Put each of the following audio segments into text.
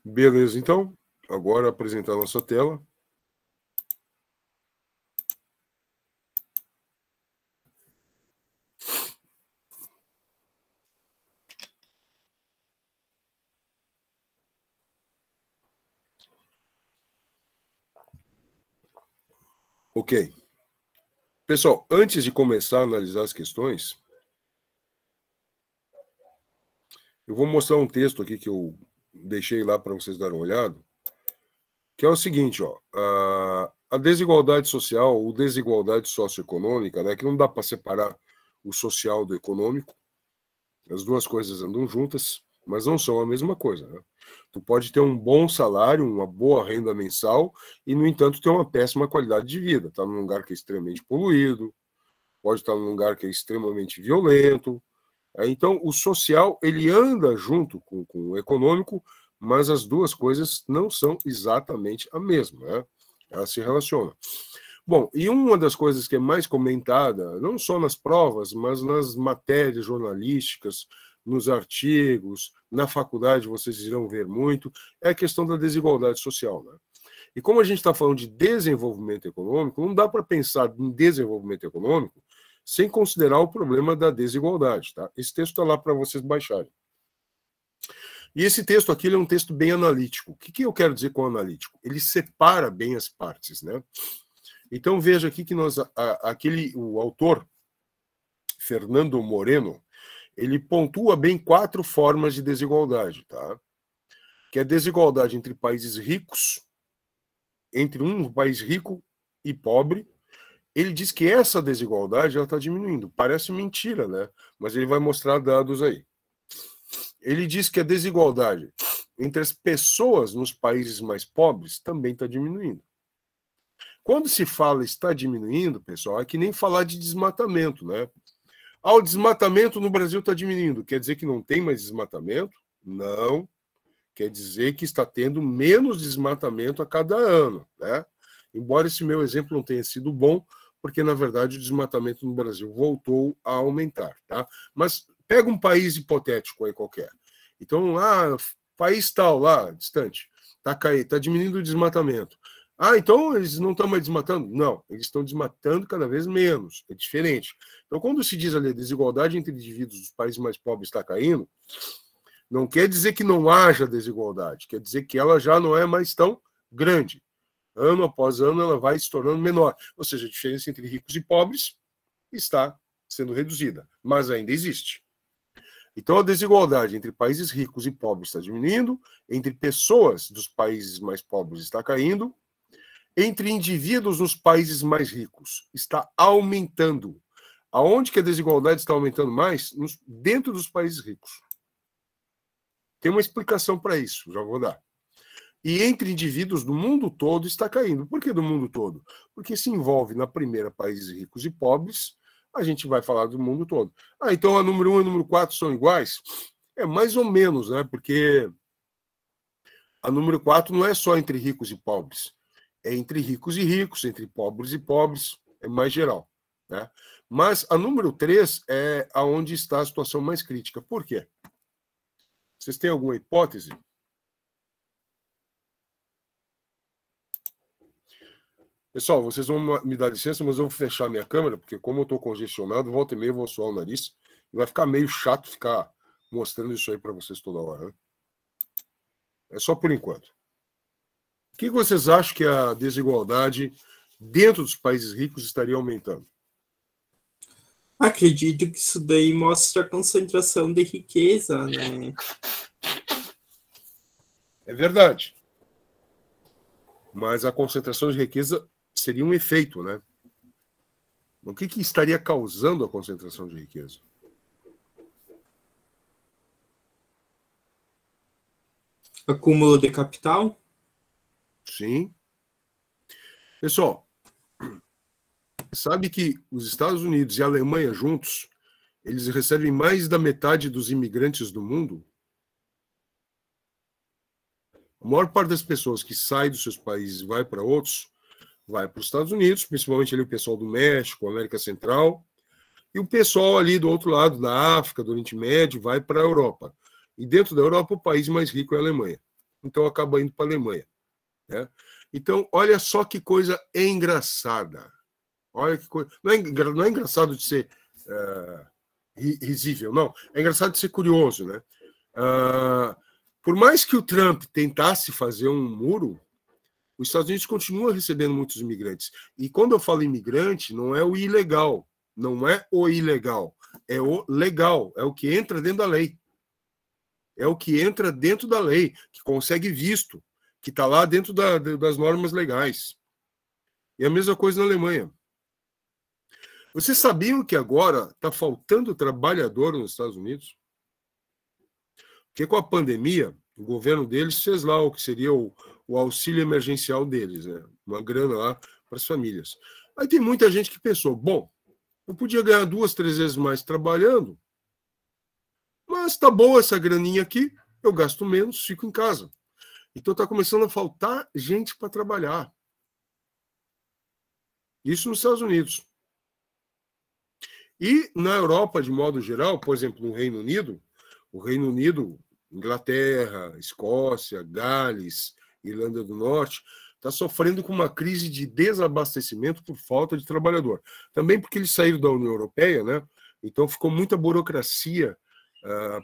Beleza, então. Agora apresentar a nossa tela. Ok. Pessoal, antes de começar a analisar as questões, eu vou mostrar um texto aqui que eu deixei lá para vocês darem uma olhada, que é o seguinte, ó, a desigualdade social ou desigualdade socioeconômica, né, que não dá para separar o social do econômico, as duas coisas andam juntas, mas não são a mesma coisa, né? Tu pode ter um bom salário, uma boa renda mensal e, no entanto, ter uma péssima qualidade de vida. Tá num lugar que é extremamente poluído, pode estar num lugar que é extremamente violento. Então, o social, ele anda junto com o econômico, mas as duas coisas não são exatamente a mesma, né? Elas se relacionam. Bom, e uma das coisas que é mais comentada, não só nas provas, mas nas matérias jornalísticas, nos artigos, na faculdade vocês irão ver muito, é a questão da desigualdade social, né? E como a gente está falando de desenvolvimento econômico, não dá para pensar em desenvolvimento econômico sem considerar o problema da desigualdade, tá? Esse texto está lá para vocês baixarem. E esse texto aqui é um texto bem analítico. O que eu quero dizer com analítico? Ele separa bem as partes, né? Então veja aqui que o autor Fernando Moreno, ele pontua bem 4 formas de desigualdade, tá? Que é a desigualdade entre países ricos, entre um país rico e pobre. Ele diz que essa desigualdade está diminuindo. Parece mentira, né? Mas ele vai mostrar dados aí. Ele diz que a desigualdade entre as pessoas nos países mais pobres também está diminuindo. Quando se fala está diminuindo, pessoal, é que nem falar de desmatamento, né? O desmatamento no Brasil está diminuindo. Quer dizer que não tem mais desmatamento? Não. Quer dizer que está tendo menos desmatamento a cada ano, né? Embora esse meu exemplo não tenha sido bom, porque, na verdade, o desmatamento no Brasil voltou a aumentar, tá? Mas pega um país hipotético aí qualquer. Então, país tal, lá, distante, tá diminuindo o desmatamento. Então eles não estão mais desmatando? Não, eles estão desmatando cada vez menos. É diferente. Então, quando se diz ali a desigualdade entre indivíduos dos países mais pobres está caindo, não quer dizer que não haja desigualdade, quer dizer que ela já não é mais tão grande. Ano após ano, ela vai se tornando menor. Ou seja, a diferença entre ricos e pobres está sendo reduzida, mas ainda existe. Então, a desigualdade entre países ricos e pobres está diminuindo, entre pessoas dos países mais pobres está caindo, entre indivíduos nos países mais ricos está aumentando. Aonde que a desigualdade está aumentando mais? Dentro dos países ricos. Tem uma explicação para isso, já vou dar. E entre indivíduos do mundo todo está caindo. Por que do mundo todo? Porque se envolve na primeira países ricos e pobres, a gente vai falar do mundo todo. Então a número 1 e a número 4 são iguais? É mais ou menos, né? Porque a número 4 não é só entre ricos e pobres. É entre ricos e ricos, entre pobres e pobres, é mais geral, né? Mas a número 3 é aonde está a situação mais crítica. Por quê? Vocês têm alguma hipótese? Pessoal, vocês vão me dar licença, mas eu vou fechar minha câmera, porque como eu estou congestionado, volta e meia eu vou suar o nariz, e vai ficar meio chato ficar mostrando isso aí para vocês toda hora, né? É só por enquanto. O que vocês acham que a desigualdade dentro dos países ricos estaria aumentando? Acredito que isso daí mostra a concentração de riqueza, né? É verdade. Mas a concentração de riqueza seria um efeito, né? O que estaria causando a concentração de riqueza? Acúmulo de capital? Sim. Pessoal, sabe que os Estados Unidos e a Alemanha juntos, eles recebem mais da metade dos imigrantes do mundo? A maior parte das pessoas que sai dos seus países e vai para outros vai para os Estados Unidos, principalmente ali o pessoal do México, América Central, e o pessoal ali do outro lado, da África, do Oriente Médio, vai para a Europa. E dentro da Europa, o país mais rico é a Alemanha. Então, acaba indo para a Alemanha. Né? Então, olha só que coisa engraçada. Olha que coisa. Não é engraçado de ser risível, não. É engraçado de ser curioso. Né? Por mais que o Trump tentasse fazer um muro, os Estados Unidos continuam recebendo muitos imigrantes. E quando eu falo imigrante, não é o ilegal. Não é o ilegal. É o legal. É o que entra dentro da lei. É o que entra dentro da lei, que consegue visto, que está lá dentro das normas legais. E a mesma coisa na Alemanha. Vocês sabiam que agora está faltando trabalhador nos Estados Unidos? Porque com a pandemia, o governo deles fez lá o que seria o auxílio emergencial deles, né? Uma grana lá para as famílias. Aí tem muita gente que pensou, bom, eu podia ganhar 2, 3 vezes mais trabalhando, mas tá boa essa graninha aqui, eu gasto menos, fico em casa. Então está começando a faltar gente para trabalhar. Isso nos Estados Unidos. E na Europa, de modo geral, por exemplo, no Reino Unido, Inglaterra, Escócia, Gales, Irlanda do Norte, está sofrendo com uma crise de desabastecimento por falta de trabalhador. Também porque eles saíram da União Europeia, né? Então ficou muita burocracia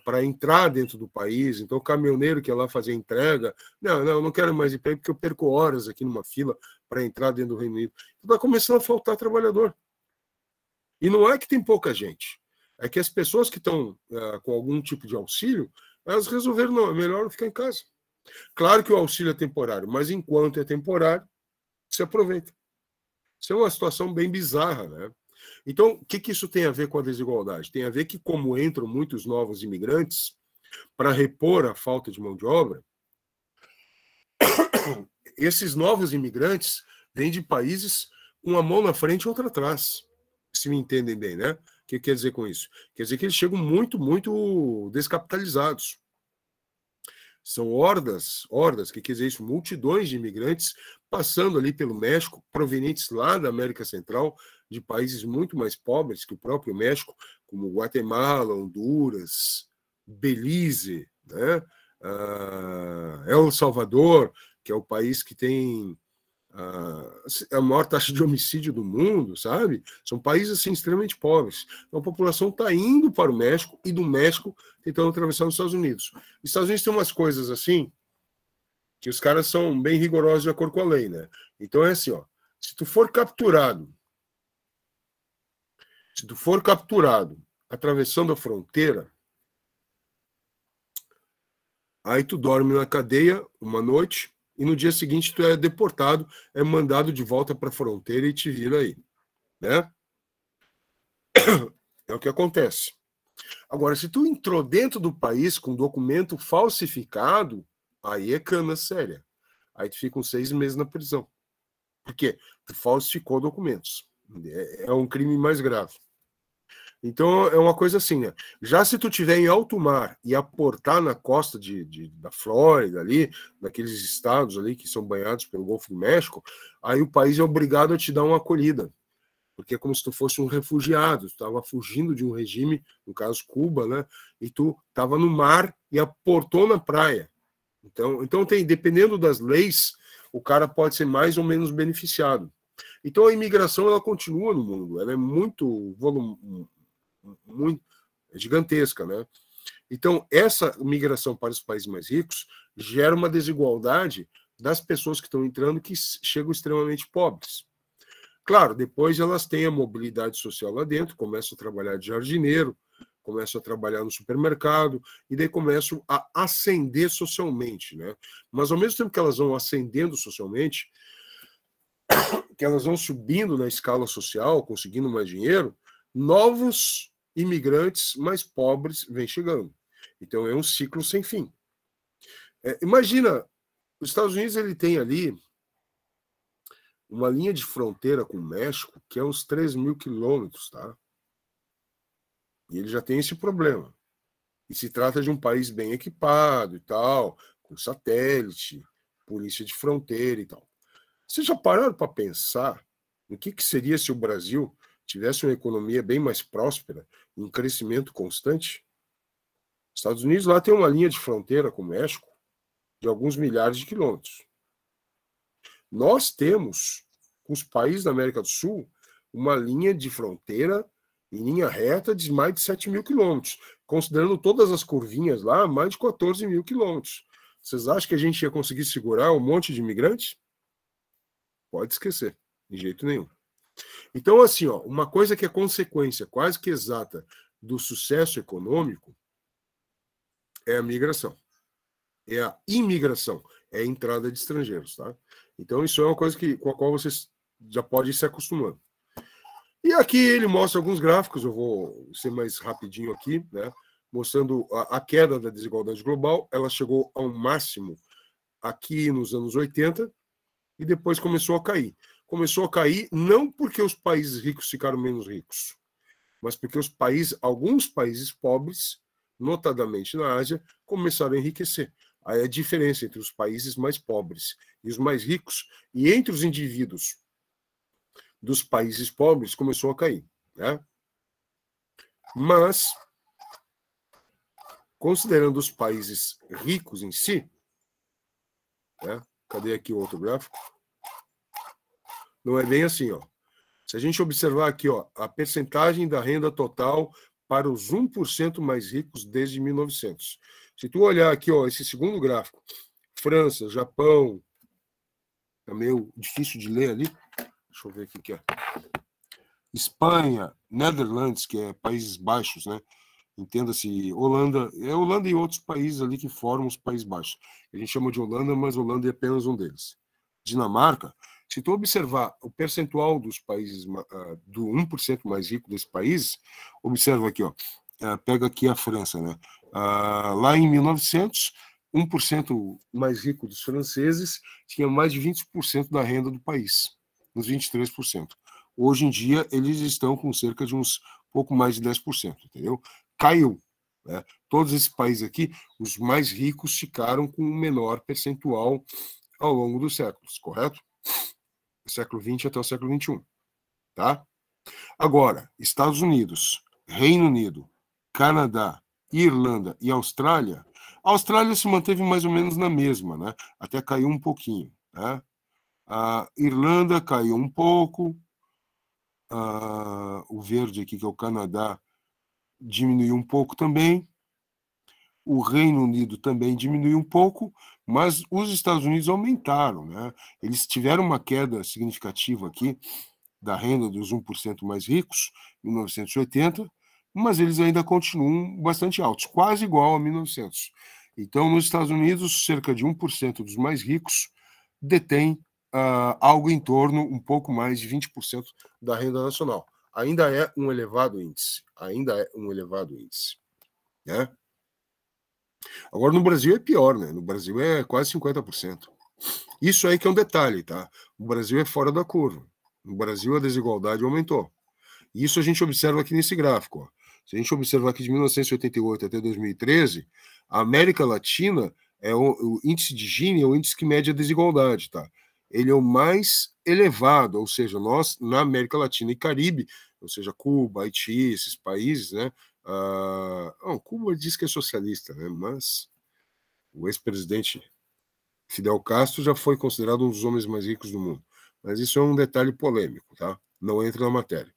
para entrar dentro do país. Então o caminhoneiro que ia lá fazer entrega, eu não quero mais ir para aí porque eu perco horas aqui numa fila para entrar dentro do Reino Unido. Então está começando a faltar trabalhador. E não é que tem pouca gente, é que as pessoas que estão com algum tipo de auxílio, elas resolveram, não, é melhor ficar em casa. Claro que o auxílio é temporário, mas enquanto é temporário, se aproveita. Isso é uma situação bem bizarra, né? Então, o que isso tem a ver com a desigualdade? Tem a ver que, como entram muitos novos imigrantes para repor a falta de mão de obra, esses novos imigrantes vêm de países com uma mão na frente e outra atrás. Se me entendem bem, né? O que quer dizer com isso? Quer dizer que eles chegam muito, muito descapitalizados. São hordas, que quer dizer isso, multidões de imigrantes passando ali pelo México, provenientes lá da América Central, de países muito mais pobres que o próprio México, como Guatemala, Honduras, Belize, né? El Salvador, que é o país que tem a maior taxa de homicídio do mundo, sabe? São países assim extremamente pobres. Então a população está indo para o México e do México tentando atravessar os Estados Unidos. Os Estados Unidos tem umas coisas assim que os caras são bem rigorosos de acordo com a lei, né? Então é assim, ó, se tu for capturado atravessando a fronteira, aí tu dorme na cadeia uma noite e no dia seguinte tu é deportado, é mandado de volta para a fronteira e te vira aí, né? É o que acontece. Agora, se tu entrou dentro do país com documento falsificado, aí é cana séria. Aí tu fica uns 6 meses na prisão. Por quê? Tu falsificou documentos. É um crime mais grave. Então, é uma coisa assim, né? Já se tu estiver em alto mar e aportar na costa da Flórida ali, naqueles estados ali que são banhados pelo Golfo do México, aí o país é obrigado a te dar uma acolhida. Porque é como se tu fosse um refugiado, tu estava fugindo de um regime, no caso Cuba, né? E tu estava no mar e aportou na praia. Então tem, dependendo das leis, o cara pode ser mais ou menos beneficiado. Então a imigração ela continua no mundo, ela é muito gigantesca, né? Então essa migração para os países mais ricos gera uma desigualdade das pessoas que estão entrando que chegam extremamente pobres. Claro, depois elas têm a mobilidade social lá dentro, começam a trabalhar de jardineiro, começam a trabalhar no supermercado, e daí começam a ascender socialmente, né? Mas ao mesmo tempo que elas vão ascendendo socialmente, que elas vão subindo na escala social, conseguindo mais dinheiro, novos imigrantes mais pobres vêm chegando. Então é um ciclo sem fim. Imagina, os Estados Unidos ele tem ali uma linha de fronteira com o México que é uns 3.000 quilômetros, tá? E ele já tem esse problema. E se trata de um país bem equipado e tal, com satélite, polícia de fronteira e tal. Vocês já pararam para pensar no que seria se o Brasil tivesse uma economia bem mais próspera, em crescimento constante? Estados Unidos lá tem uma linha de fronteira com o México de alguns milhares de quilômetros. Nós temos, com os países da América do Sul, uma linha de fronteira em linha reta de mais de 7 mil quilômetros. Considerando todas as curvinhas lá, mais de 14 mil quilômetros. Vocês acham que a gente ia conseguir segurar um monte de imigrantes? Pode esquecer, de jeito nenhum. Então, assim, ó, uma coisa que é consequência quase que exata do sucesso econômico é a migração. É a imigração, é a entrada de estrangeiros, tá? Então, isso é uma coisa com a qual vocês já podem ir se acostumando. E aqui ele mostra alguns gráficos, eu vou ser mais rapidinho aqui, né? Mostrando a queda da desigualdade global. Ela chegou ao máximo aqui nos anos 80 e depois começou a cair. Começou a cair não porque os países ricos ficaram menos ricos, mas porque alguns países pobres, notadamente na Ásia, começaram a enriquecer. Aí a diferença entre os países mais pobres e os mais ricos, e entre os indivíduos dos países pobres, começou a cair, né? Mas, considerando os países ricos em si, né? Cadê aqui o outro gráfico? Não é bem assim, ó. Se a gente observar aqui, ó, a percentagem da renda total para os 1% mais ricos desde 1900. Se tu olhar aqui, ó, esse segundo gráfico, França, Japão, é meio difícil de ler ali. Deixa eu ver o que é. Espanha, Netherlands, que é Países Baixos, né? Entenda-se, Holanda e outros países ali que formam os Países Baixos. A gente chama de Holanda, mas Holanda é apenas um deles. Dinamarca, se tu observar o percentual dos países, do 1% mais rico desses países, observa aqui, ó, pega aqui a França, né? Lá em 1900, 1% mais rico dos franceses tinha mais de 20% da renda do país, uns 23%. Hoje em dia, eles estão com cerca de uns pouco mais de 10%, entendeu? Caiu, né? Todos esses países aqui, os mais ricos ficaram com um menor percentual ao longo dos séculos, correto? Do século XX até o século XXI, tá? Agora, Estados Unidos, Reino Unido, Canadá, Irlanda e Austrália, a Austrália se manteve mais ou menos na mesma, né? Até caiu um pouquinho, né? A Irlanda caiu um pouco, o verde aqui, que é o Canadá, diminuiu um pouco também, o Reino Unido também diminuiu um pouco, mas os Estados Unidos aumentaram, né? Eles tiveram uma queda significativa aqui da renda dos 1% mais ricos, em 1980, mas eles ainda continuam bastante altos, quase igual a 1900. Então, nos Estados Unidos, cerca de 1% dos mais ricos detém algo em torno, um pouco mais de 20% da renda nacional. Ainda é um elevado índice, né? Agora, no Brasil é pior, né? No Brasil é quase 50%. Isso aí que é um detalhe, tá? O Brasil é fora da curva. No Brasil, a desigualdade aumentou. Isso a gente observa aqui nesse gráfico, ó. Se a gente observar aqui de 1988 até 2013, a América Latina, o índice de Gini é o índice que mede a desigualdade, tá? Ele é o mais elevado, ou seja, nós, na América Latina e Caribe, ou seja, Cuba, Haiti, esses países, né? Cuba diz que é socialista, né? Mas o ex-presidente Fidel Castro já foi considerado um dos homens mais ricos do mundo. Mas isso é um detalhe polêmico, tá? Não entra na matéria.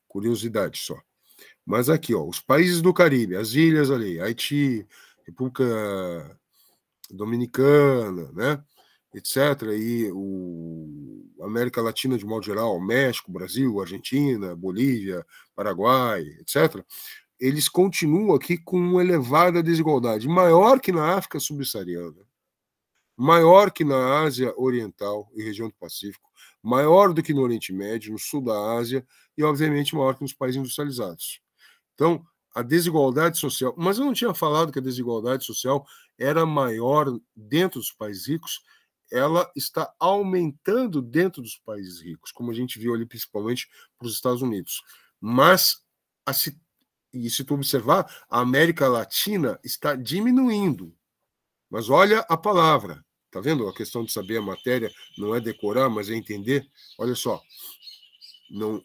Curiosidade só. Mas aqui, ó, os países do Caribe, as ilhas ali, Haiti, República Dominicana, né? Etc. E a América Latina de modo geral, México, Brasil, Argentina, Bolívia, Paraguai, etc. Eles continuam aqui com uma elevada desigualdade, maior que na África subsaariana, maior que na Ásia Oriental e região do Pacífico, maior do que no Oriente Médio, no sul da Ásia e, obviamente, maior que nos países industrializados. Então, a desigualdade social... Mas eu não tinha falado que a desigualdade social era maior dentro dos países ricos, ela está aumentando dentro dos países ricos, como a gente viu ali principalmente para os Estados Unidos. Mas, e se tu observar, a América Latina está diminuindo. Mas olha a palavra, Tá vendo? A questão de saber a matéria não é decorar, mas é entender. Olha só, não,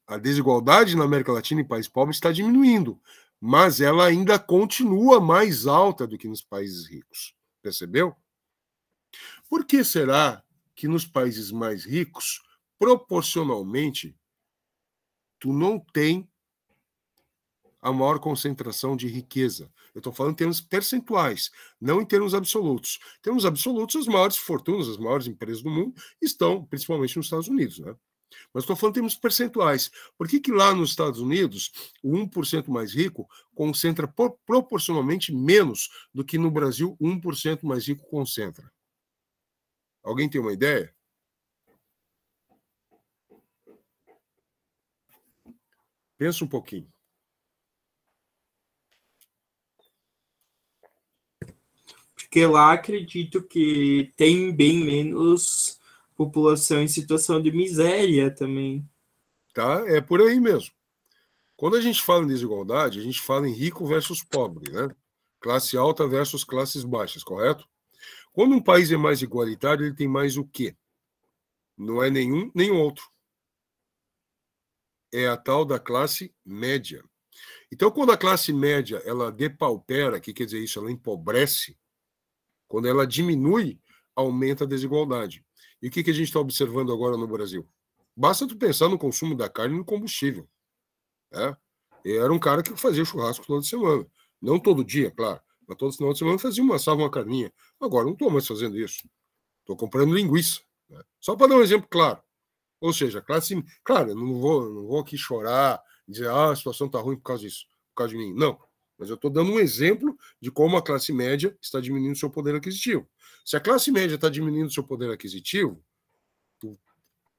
a desigualdade na América Latina em países pobres está diminuindo, mas ela ainda continua mais alta do que nos países ricos. Percebeu? Por que será que nos países mais ricos, proporcionalmente, tu não tem a maior concentração de riqueza? Eu estou falando em termos percentuais, não em termos absolutos. Em termos absolutos, as maiores fortunas, as maiores empresas do mundo estão principalmente nos Estados Unidos, né? Mas estou falando em termos percentuais. Por que lá nos Estados Unidos, o 1% mais rico concentra proporcionalmente menos do que no Brasil o 1% mais rico concentra? Alguém tem uma ideia? Pensa um pouquinho. Porque lá acredito que tem bem menos população em situação de miséria também. Tá? É por aí mesmo. Quando a gente fala em desigualdade, a gente fala em rico versus pobre, né? Classe alta versus classes baixas, correto? Quando um país é mais igualitário, ele tem mais o quê? Não é nenhum nem outro. É a tal da classe média. Então, quando a classe média ela depaupera, o que quer dizer isso? Ela empobrece. Quando ela diminui, aumenta a desigualdade. E o que a gente está observando agora no Brasil? Basta tu pensar no consumo da carne e no combustível. Né? Eu era um cara que fazia churrasco toda semana. Não todo dia, claro. Mas todo final de semana fazia uma carninha. Agora não estou mais fazendo isso. Estou comprando linguiça. Né? Só para dar um exemplo claro. Ou seja, a classe. Claro, eu não vou aqui chorar, dizer, a situação está ruim por causa disso, por causa de mim. Não. Mas eu estou dando um exemplo de como a classe média está diminuindo seu poder aquisitivo. Se a classe média está diminuindo seu poder aquisitivo,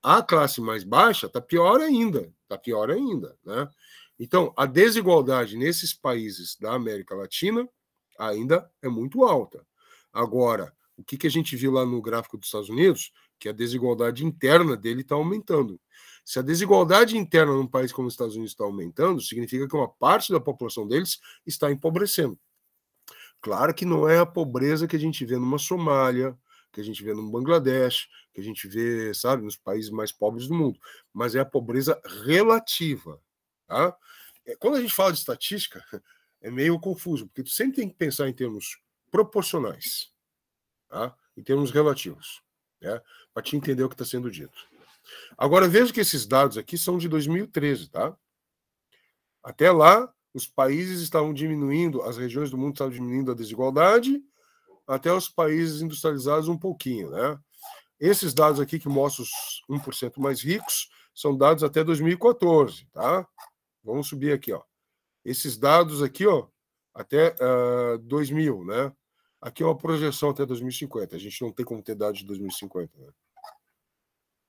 a classe mais baixa está pior ainda. Está pior ainda. Né? Então, a desigualdade nesses países da América Latina ainda é muito alta. Agora, o que a gente viu lá no gráfico dos Estados Unidos? Que a desigualdade interna dele está aumentando. Se a desigualdade interna num país como os Estados Unidos está aumentando, significa que uma parte da população deles está empobrecendo. Claro que não é a pobreza que a gente vê numa Somália, que a gente vê no Bangladesh, que a gente vê, sabe, nos países mais pobres do mundo, mas é a pobreza relativa. Tá? Quando a gente fala de estatística, é meio confuso, porque tu sempre tem que pensar em termos proporcionais, tá? Em termos relativos, né? Para te entender o que está sendo dito. Agora, veja que esses dados aqui são de 2013, tá? Até lá, os países estavam diminuindo, as regiões do mundo estavam diminuindo a desigualdade, até os países industrializados um pouquinho, né? Esses dados aqui que mostram os 1% mais ricos são dados até 2014, tá? Vamos subir aqui, ó. Esses dados aqui, ó, até 2000, né? Aqui é uma projeção até 2050. A gente não tem como ter dados de 2050, né?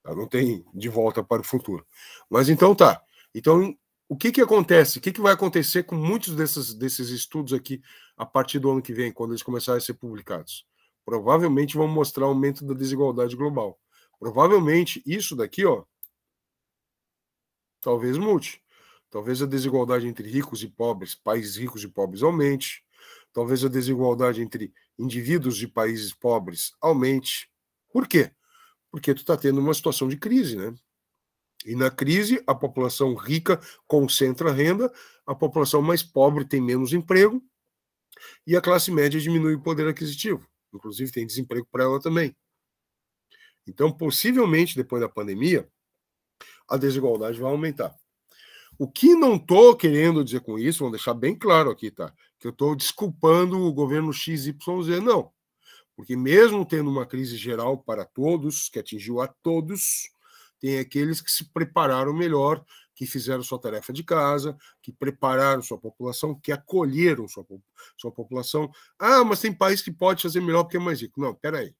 Não tem de volta para o futuro. Mas então tá. Então, o que acontece? O que vai acontecer com muitos desses estudos aqui a partir do ano que vem, quando eles começarem a ser publicados? Provavelmente vão mostrar aumento da desigualdade global. Provavelmente isso daqui, ó, talvez mude. Talvez a desigualdade entre ricos e pobres, países ricos e pobres, aumente. Talvez a desigualdade entre indivíduos de países pobres aumente. Por quê? Porque tu está tendo uma situação de crise, né? E na crise, a população rica concentra renda, a população mais pobre tem menos emprego e a classe média diminui o poder aquisitivo. Inclusive, tem desemprego para ela também. Então, possivelmente, depois da pandemia, a desigualdade vai aumentar. O que não estou querendo dizer com isso, vamos deixar bem claro aqui, tá? Que eu estou desculpando o governo XYZ, não. Porque mesmo tendo uma crise geral para todos, que atingiu a todos, tem aqueles que se prepararam melhor, que fizeram sua tarefa de casa, que prepararam sua população, que acolheram sua população. Ah, mas tem país que pode fazer melhor porque é mais rico. Não, peraí.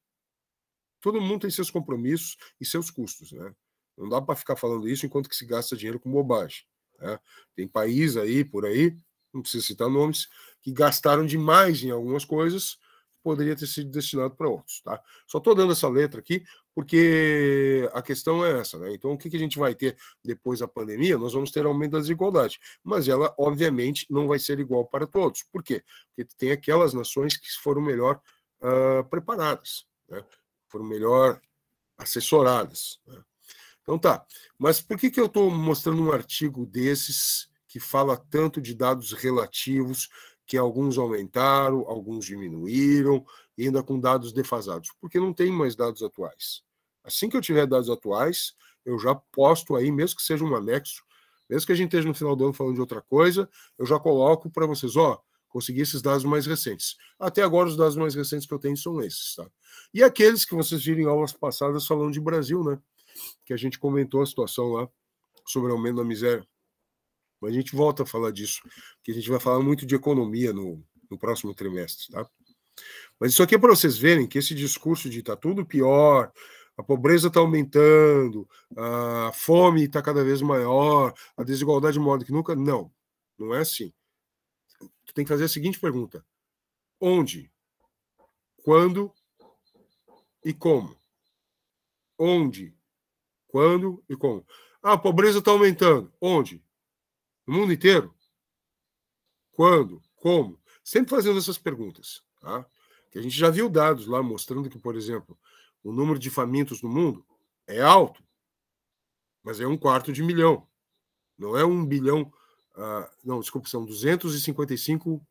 Todo mundo tem seus compromissos e seus custos, né? Não dá para ficar falando isso enquanto que se gasta dinheiro com bobagem. Né? Tem país aí, por aí, não precisa citar nomes, que gastaram demais em algumas coisas, poderia ter sido destinado para outros. Tá? Só estou dando essa letra aqui, porque a questão é essa. Né? Então, o que a gente vai ter depois da pandemia? Nós vamos ter aumento da desigualdade, mas ela, obviamente, não vai ser igual para todos. Por quê? Porque tem aquelas nações que foram melhor preparadas, né? Foram melhor assessoradas, né? Então tá, mas por que eu estou mostrando um artigo desses que fala tanto de dados relativos, que alguns aumentaram, alguns diminuíram, e ainda com dados defasados? Porque não tem mais dados atuais. Assim que eu tiver dados atuais, eu já posto aí, mesmo que seja um anexo, mesmo que a gente esteja no final do ano falando de outra coisa, eu já coloco para vocês, consegui esses dados mais recentes. Até agora, os dados mais recentes que eu tenho são esses, tá? E aqueles que vocês viram em aulas passadas falando de Brasil, né? Que a gente comentou a situação lá sobre o aumento da miséria. Mas a gente volta a falar disso, que a gente vai falar muito de economia no próximo trimestre, tá? Mas isso aqui é para vocês verem que esse discurso de tá tudo pior, a pobreza está aumentando, a fome está cada vez maior, a desigualdade maior do que nunca, não é assim. Tu tem que fazer a seguinte pergunta: onde, quando e como? Onde, quando e como? A pobreza está aumentando. Onde? No mundo inteiro? Quando? Como? Sempre fazendo essas perguntas, tá? Que a gente já viu dados lá mostrando que, por exemplo, o número de famintos no mundo é alto, mas é 250 milhões. Não é 1 bilhão. Não, desculpa, são 255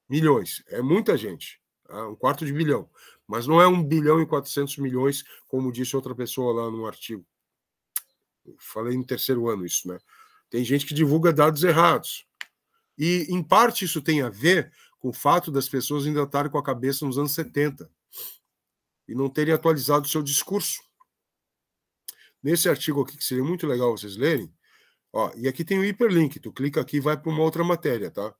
milhões. É muita gente. 1/4 de bilhão. Mas não é 1 bilhão e 400 milhões, como disse outra pessoa lá no artigo. Falei no terceiro ano isso, né? Tem gente que divulga dados errados. E, em parte, isso tem a ver com o fato das pessoas ainda estarem com a cabeça nos anos 70 e não terem atualizado o seu discurso. Nesse artigo aqui, que seria muito legal vocês lerem, e aqui tem o hiperlink, tu clica aqui e vai para uma outra matéria, tá?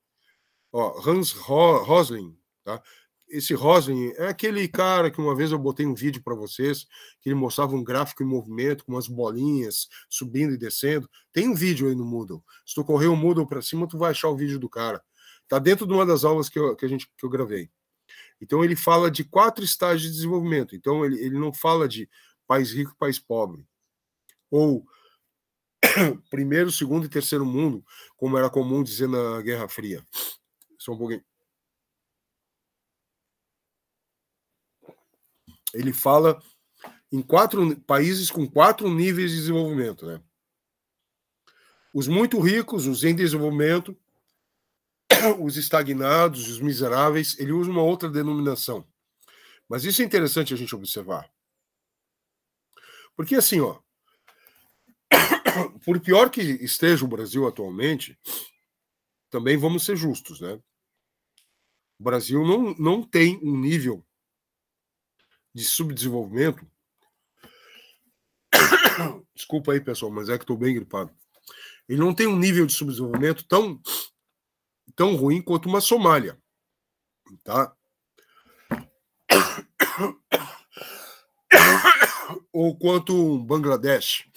Hans Rosling, tá? Esse Rosling é aquele cara que uma vez eu botei um vídeo para vocês, que ele mostrava um gráfico em movimento, com umas bolinhas subindo e descendo. Tem um vídeo aí no Moodle. Se tu correr o Moodle para cima, tu vai achar o vídeo do cara. Tá dentro de uma das aulas que eu gravei. Então ele fala de 4 estágios de desenvolvimento. Então ele não fala de país rico e país pobre. Ou primeiro, segundo e terceiro mundo, como era comum dizer na Guerra Fria. Só um pouquinho. Ele fala em 4 países com 4 níveis de desenvolvimento, né? Os muito ricos, os em desenvolvimento, os estagnados, os miseráveis. Ele usa uma outra denominação. Mas isso é interessante a gente observar. Porque assim, por pior que esteja o Brasil atualmente, também vamos ser justos, né? O Brasil não tem um nível de subdesenvolvimento. Desculpa aí, pessoal, mas é que estou bem gripado. Ele não tem um nível de subdesenvolvimento tão ruim quanto uma Somália, tá? Ou quanto um Bangladesh,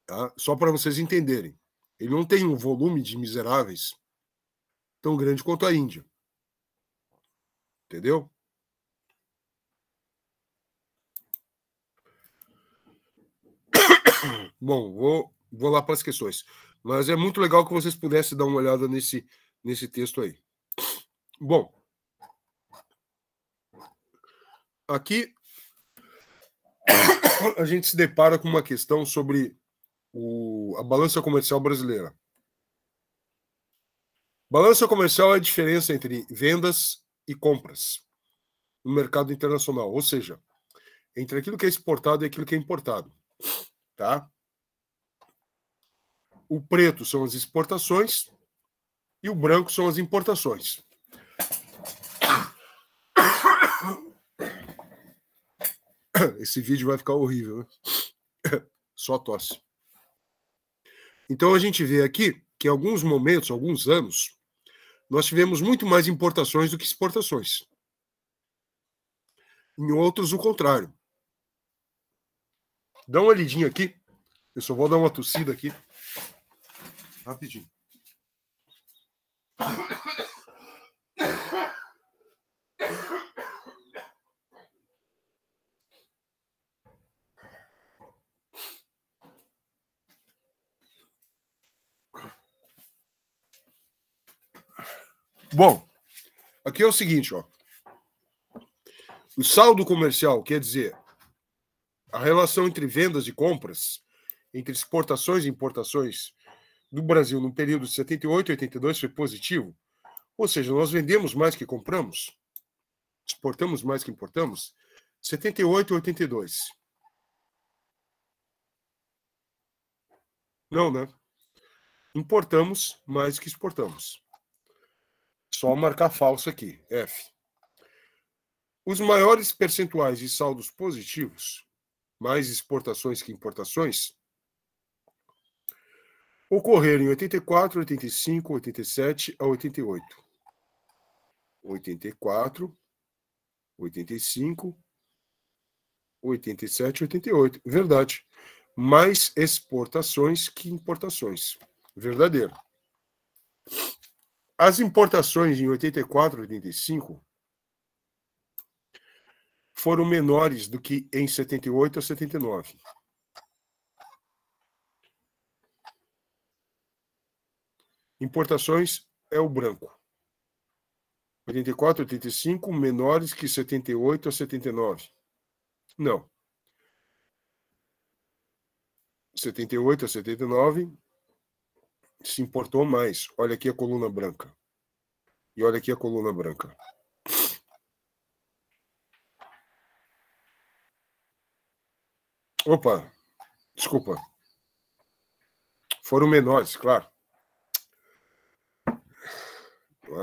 tá? Só para vocês entenderem. Ele não tem um volume de miseráveis tão grande quanto a Índia. Entendeu? Bom, vou lá para as questões. Mas é muito legal que vocês pudessem dar uma olhada nesse texto aí. Bom, aqui a gente se depara com uma questão sobre a balança comercial brasileira. Balança comercial é a diferença entre vendas e compras no mercado internacional, ou seja, entre aquilo que é exportado e aquilo que é importado, tá? O preto são as exportações e o branco são as importações. Esse vídeo vai ficar horrível, né? Só tosse. Então a gente vê aqui que em alguns momentos, alguns anos, nós tivemos muito mais importações do que exportações. Em outros, o contrário. Dá uma lidinha aqui. Eu só vou dar uma tossida aqui. Rapidinho. Bom, aqui é o seguinte, O saldo comercial, quer dizer, a relação entre vendas e compras, entre exportações e importações do Brasil no período de 78 e 82 foi positivo. Ou seja, nós vendemos mais que compramos, exportamos mais que importamos, 78 e 82. Não, né? Importamos mais que exportamos. Só marcar falso aqui, F. Os maiores percentuais de saldos positivos, mais exportações que importações, ocorreram em 84, 85, 87 a 88. 84, 85, 87 e 88. Verdade. Mais exportações que importações. Verdadeiro. As importações em 84 e 85 foram menores do que em 78 a 79. Importações é o branco. 84 e 85 menores que 78 a 79. Não. 78 a 79 se importou mais. Olha aqui a coluna branca. E olha aqui a coluna branca. Opa, desculpa. Foram menores, claro.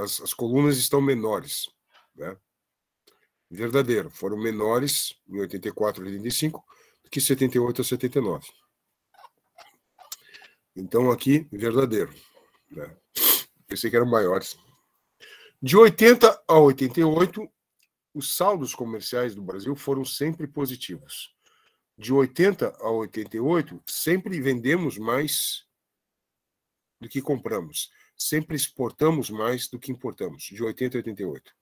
As colunas estão menores, né? Verdadeiro. Foram menores em 84 e 85 do que 78 a 79. Então, aqui, verdadeiro. Né? Pensei que eram maiores. De 80 a 88, os saldos comerciais do Brasil foram sempre positivos. De 80 a 88, sempre vendemos mais do que compramos. Sempre exportamos mais do que importamos. De 80 a 88.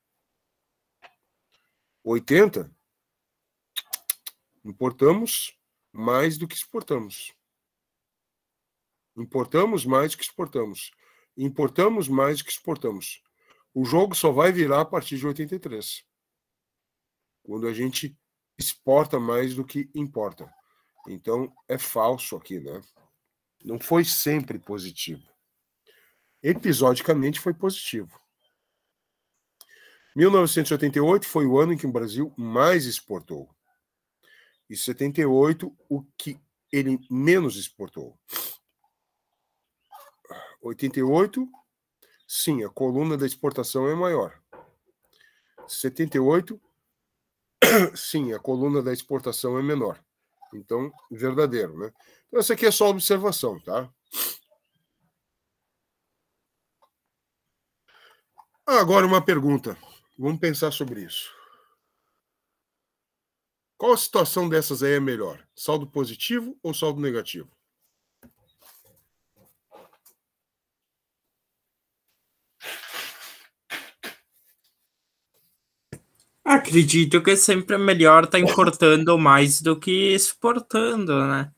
80, importamos mais do que exportamos. Importamos mais do que exportamos. Importamos mais do que exportamos. O jogo só vai virar a partir de 83. Quando a gente exporta mais do que importa. Então, é falso aqui, né? Não foi sempre positivo. Episodicamente foi positivo. 1988 foi o ano em que o Brasil mais exportou. E 78, o que ele menos exportou. 88, sim, a coluna da exportação é maior. 78, sim, a coluna da exportação é menor. Então, verdadeiro, né? Então, essa aqui é só observação, tá? Agora uma pergunta. Vamos pensar sobre isso. Qual a situação dessas aí é melhor? Saldo positivo ou saldo negativo? Acredito que sempre é melhor estar importando mais do que exportando, né?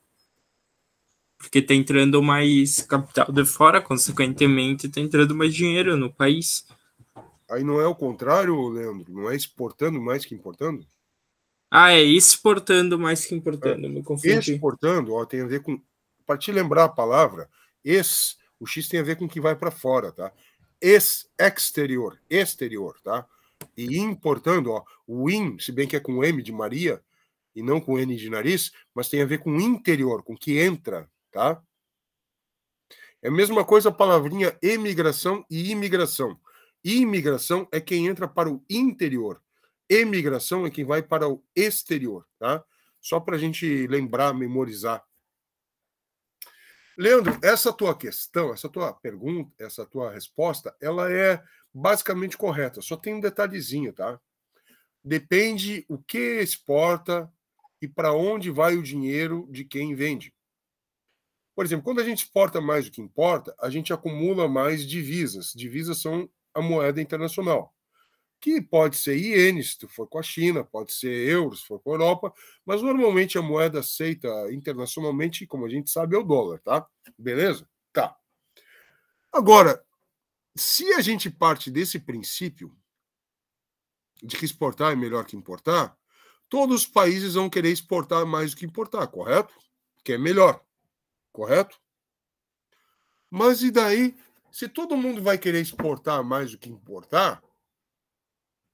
Porque tá entrando mais capital de fora, consequentemente tá entrando mais dinheiro no país. Aí não é o contrário, Leandro? Não é exportando mais que importando? Ah, é exportando mais que importando, me confundi. Exportando, ó, tem a ver com... Para te lembrar a palavra, o X tem a ver com o que vai para fora, tá? Exterior, tá? E importando, ó, o in, se bem que é com M de Maria e não com N de nariz, mas tem a ver com interior, com que entra, tá? É a mesma coisa a palavrinha emigração e imigração. Imigração é quem entra para o interior. Emigração é quem vai para o exterior, tá? Só para a gente lembrar, memorizar. Leandro, essa tua questão, essa tua pergunta, essa tua resposta, ela é basicamente correta. Só tem um detalhezinho, tá? Depende o que exporta e para onde vai o dinheiro de quem vende. Por exemplo, quando a gente exporta mais do que importa, a gente acumula mais divisas. Divisas são a moeda internacional, que pode ser ienes, se for com a China, pode ser euros, se for com a Europa, mas normalmente a moeda aceita internacionalmente, como a gente sabe, é o dólar, tá? Beleza? Tá. Agora, se a gente parte desse princípio, de que exportar é melhor que importar, todos os países vão querer exportar mais do que importar, correto? Porque é melhor, correto? Mas e daí, se todo mundo vai querer exportar mais do que importar,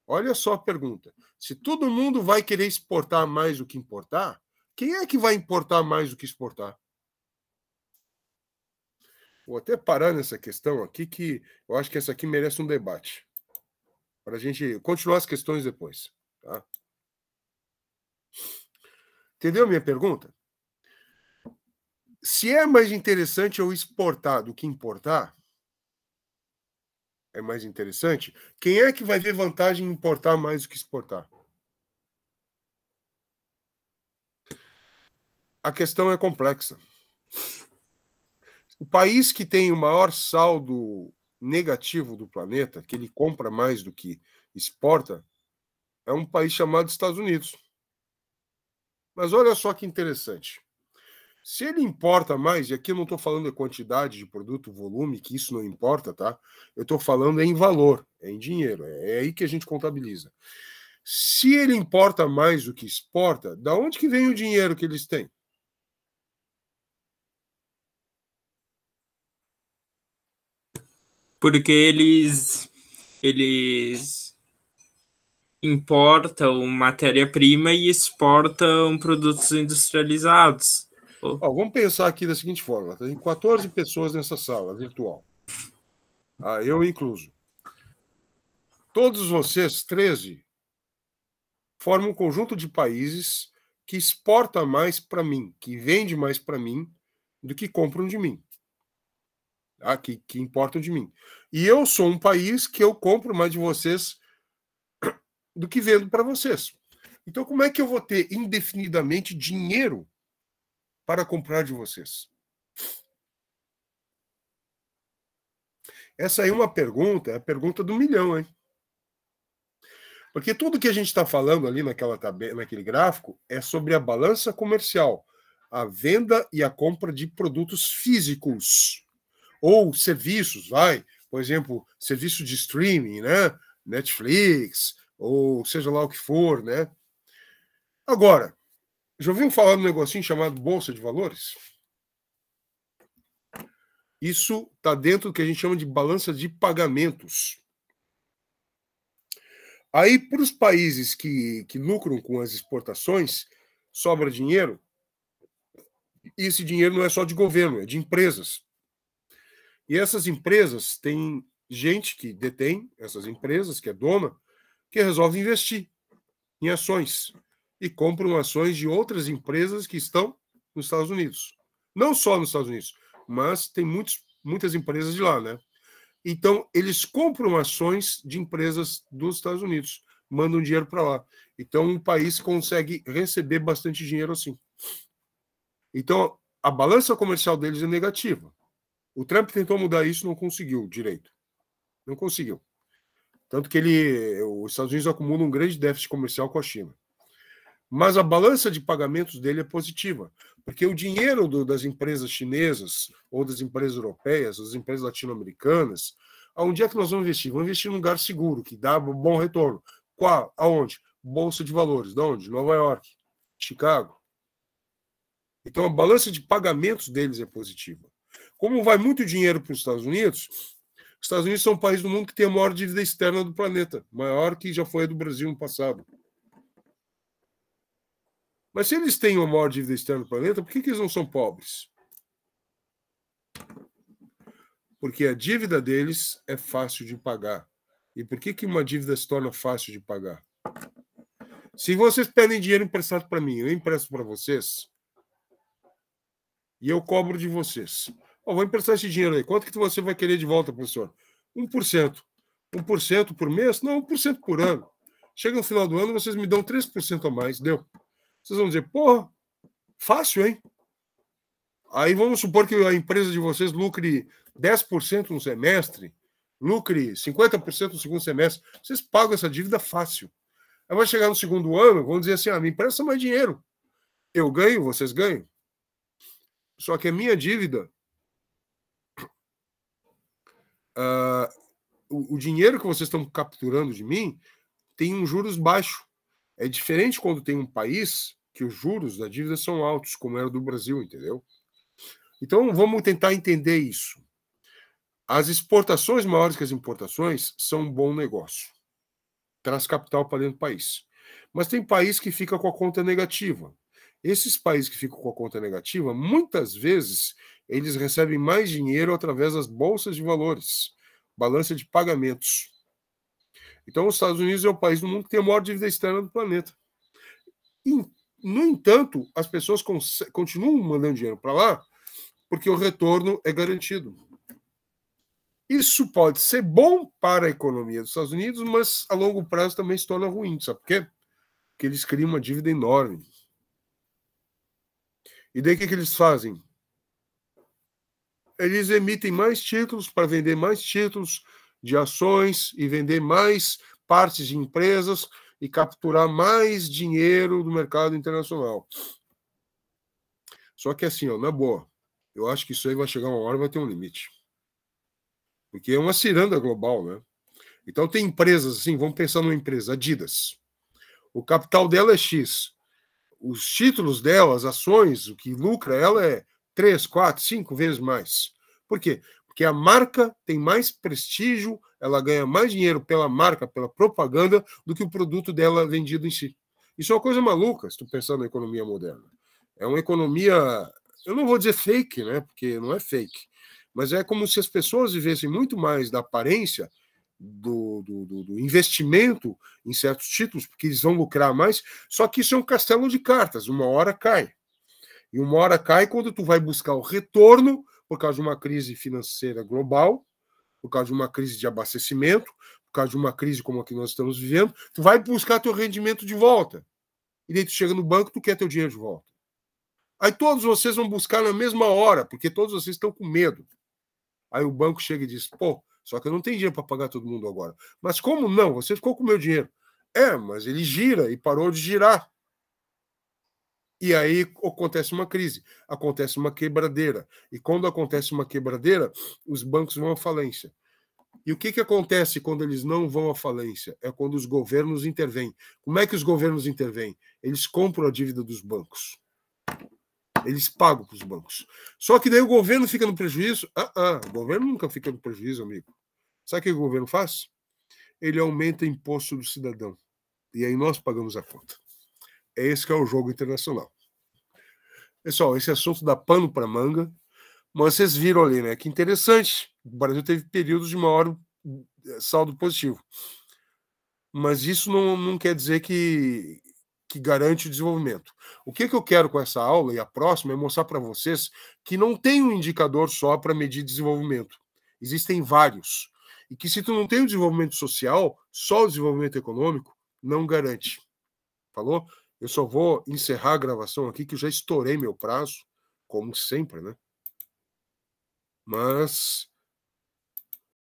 olha só a pergunta. Se todo mundo vai querer exportar mais do que importar, quem é que vai importar mais do que exportar? Vou até parar nessa questão aqui, que eu acho que essa aqui merece um debate. Para a gente continuar as questões depois. Tá? Entendeu a minha pergunta? Se é mais interessante eu exportar do que importar, é mais interessante, quem é que vai ver vantagem em importar mais do que exportar? A questão é complexa. O país que tem o maior saldo negativo do planeta, que ele compra mais do que exporta, é um país chamado Estados Unidos. Mas olha só que interessante. Se ele importa mais, e aqui eu não estou falando de quantidade de produto, volume, que isso não importa, tá? Eu estou falando em valor, é em dinheiro, é aí que a gente contabiliza. Se ele importa mais do que exporta, da onde que vem o dinheiro que eles têm? Porque eles importam matéria-prima e exportam produtos industrializados. Ó, vamos pensar aqui da seguinte forma: tem 14 pessoas nessa sala virtual. Eu incluso. Todos vocês, 13, formam um conjunto de países que exporta mais para mim, que vende mais para mim, do que compram de mim. Que importam de mim. E eu sou um país que eu compro mais de vocês do que vendo para vocês. Então, como é que eu vou ter indefinidamente dinheiro para comprar de vocês? Essa aí é uma pergunta, é a pergunta do milhão, hein? Porque tudo que a gente está falando ali naquele gráfico é sobre a balança comercial, a venda e a compra de produtos físicos ou serviços, por exemplo, serviço de streaming, né? Netflix, ou seja lá o que for, né? Agora, já ouviu falar de um negocinho chamado Bolsa de Valores? Isso está dentro do que a gente chama de balança de pagamentos. Aí, para os países que lucram com as exportações, sobra dinheiro, e esse dinheiro não é só de governo, é de empresas. E essas empresas têm gente que detém essas empresas, que é dona, que resolve investir em ações e compram ações de outras empresas que estão nos Estados Unidos. Não só nos Estados Unidos, mas tem muitas empresas de lá, né? Então, eles compram ações de empresas dos Estados Unidos, mandam dinheiro para lá. Então, um país consegue receber bastante dinheiro assim. Então, a balança comercial deles é negativa. O Trump tentou mudar isso, não conseguiu direito. Não conseguiu. Tanto que os Estados Unidos acumulam um grande déficit comercial com a China. Mas a balança de pagamentos dele é positiva, porque o dinheiro das empresas chinesas, ou das empresas europeias, das empresas latino-americanas, onde é que nós vamos investir? Vamos investir num lugar seguro, que dá bom retorno. Qual? Aonde? Bolsa de valores. De onde? Nova York, Chicago. Então a balança de pagamentos deles é positiva. Como vai muito dinheiro para os Estados Unidos são um país do mundo que tem a maior dívida externa do planeta, maior que já foi a do Brasil no passado. Mas se eles têm a maior dívida externa do planeta, por que eles não são pobres? Porque a dívida deles é fácil de pagar. E por que uma dívida se torna fácil de pagar? Se vocês pedem dinheiro emprestado para mim, eu empresto para vocês e eu cobro de vocês. Vou emprestar esse dinheiro aí. Quanto que você vai querer de volta, professor? 1%. 1% por mês? Não, 1% por ano. Chega no final do ano, vocês me dão 3% a mais. Deu? Vocês vão dizer, porra, fácil, hein? Aí vamos supor que a empresa de vocês lucre 10% no semestre, lucre 50% no segundo semestre. Vocês pagam essa dívida fácil. Aí vai chegar no segundo ano, vão dizer assim, me empresta mais dinheiro. Eu ganho, vocês ganham. Só que a minha dívida, o dinheiro que vocês estão capturando de mim, tem um juros baixo. É diferente quando tem um país que os juros da dívida são altos, como era do Brasil, entendeu? Então, vamos tentar entender isso. As exportações maiores que as importações são um bom negócio. Traz capital para dentro do país. Mas tem país que fica com a conta negativa. Esses países que ficam com a conta negativa, muitas vezes, eles recebem mais dinheiro através das bolsas de valores, balança de pagamentos. Então, os Estados Unidos é o país do mundo que tem a maior dívida externa do planeta. No entanto, as pessoas continuam mandando dinheiro para lá porque o retorno é garantido. Isso pode ser bom para a economia dos Estados Unidos, mas a longo prazo também se torna ruim. Sabe por quê? Porque eles criam uma dívida enorme. E daí o que eles fazem? Eles emitem mais títulos para vender mais títulos de ações e vender mais partes de empresas e capturar mais dinheiro do mercado internacional. Só que assim, ó, na boa, eu acho que isso aí vai chegar uma hora e vai ter um limite. Porque é uma ciranda global, né? Então tem empresas assim, vamos pensar numa empresa, Adidas. O capital dela é X. Os títulos dela, as ações, o que lucra ela é 3, 4, 5 vezes mais. Por quê? Porque a marca tem mais prestígio, ela ganha mais dinheiro pela marca, pela propaganda, do que o produto dela vendido em si. Isso é uma coisa maluca, se tu pensar na economia moderna. É uma economia, eu não vou dizer fake, né? Porque não é fake. Mas é como se as pessoas vivessem muito mais da aparência do investimento em certos títulos, porque eles vão lucrar mais, só que isso é um castelo de cartas, uma hora cai. E uma hora cai quando tu vai buscar o retorno por causa de uma crise financeira global, por causa de uma crise de abastecimento, por causa de uma crise como a que nós estamos vivendo, tu vai buscar teu rendimento de volta. E daí tu chega no banco, tu quer teu dinheiro de volta. Aí todos vocês vão buscar na mesma hora, porque todos vocês estão com medo. Aí o banco chega e diz, pô, só que eu não tenho dinheiro para pagar todo mundo agora. Mas como não? Você ficou com o meu dinheiro. É, mas ele gira e parou de girar. E aí acontece uma crise, acontece uma quebradeira. E quando acontece uma quebradeira, os bancos vão à falência. E o que acontece quando eles não vão à falência? É quando os governos intervêm. Como é que os governos intervêm? Eles compram a dívida dos bancos. Eles pagam para os bancos. Só que daí o governo fica no prejuízo. O governo nunca fica no prejuízo, amigo. Sabe o que o governo faz? Ele aumenta o imposto do cidadão. E aí nós pagamos a conta. É esse que é o jogo internacional. Pessoal, esse assunto dá pano para manga, mas vocês viram ali, né? Que interessante. O Brasil teve períodos de maior saldo positivo. Mas isso não quer dizer que garante o desenvolvimento. O que eu quero com essa aula e a próxima é mostrar para vocês que não tem um indicador só para medir desenvolvimento. Existem vários. E que se tu não tem o desenvolvimento social, só o desenvolvimento econômico não garante. Falou? Eu só vou encerrar a gravação aqui, que eu já estourei meu prazo, como sempre, né? Mas